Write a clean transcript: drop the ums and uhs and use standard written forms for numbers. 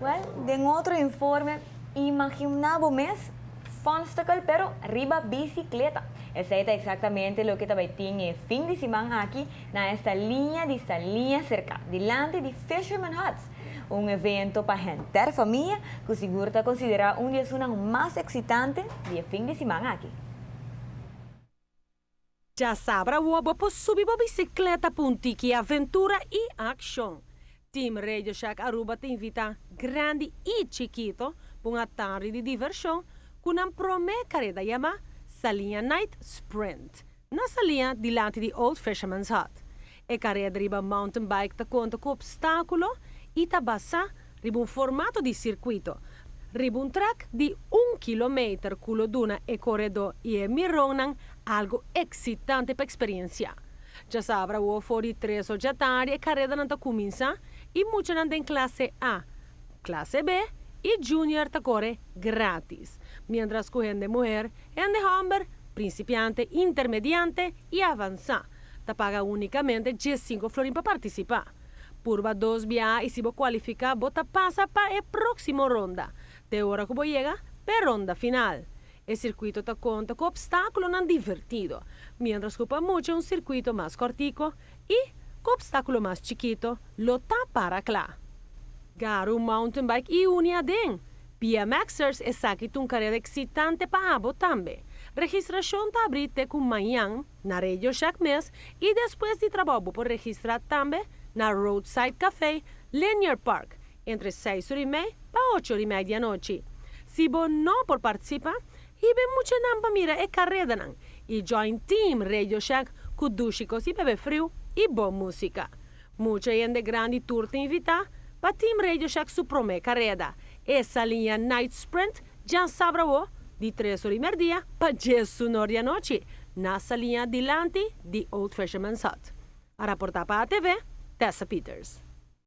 Well, en otro informe, imaginaba mes obstacle, pero arriba bicicleta. Esa es exactamente lo que también es fin de semana aquí, en esta línea cerca, delante de Fisherman Huts. Un evento para gente, familia, que seguro está considerado un día más excitante de fin de semana aquí. Já sabrá o para subir a bicicleta puntique aventura e ação. Team Radio Shack Aruba te invita grande e chiquito para uma tarde de diversão com uma promessa da chama Salinha Night Sprint. Na salinha delante de Old Fisherman's Hut. E carreira riba mountain bike ta conta com obstáculo e ta bassa riba um formato de circuito. Riba um track de 1 kilometer culo duna e corredor e mironan algo excitante para experienciar. Já sabrá o fori 3 horas da tarde e carreira não ta começa e muitos não tem classe A, classe B e junior ta corre grátis. Mientras que gente mulher, gente homem, principiante, intermediante e avançado, ta paga unicamente 15 florins para participar. Purba 2 via e se você qualificar, você passa para a próxima ronda. De hora que você chega, para a ronda final. O circuito te conta com obstáculos não divertido, mientras que para muitos um circuito mais cortico e com obstáculo mais chiquito, lo tá para lá. Garu mountain bike e uniadem. BMXers é aqui uma carreira excitante para abo também. Registração está abrida com manhã na Radio Shack Mes e depois de trabalho por registrar também na Roadside Café, Linear Park, entre 6h30 para 8h30 da noite. Se você não por participar, e bem muita nampa mira e carreira não. E join Team Radio Shack com duchicos e bebe frio e boa música. Muita gente grande tour te invita para Team Radio Shack su prome carreira. Essa linha Night Sprint já sabrá o de 3h30 dia para 10h da noite. Nessa linha delante de Old Fisherman's Hut. A reportar para a TV, Tessa Peters.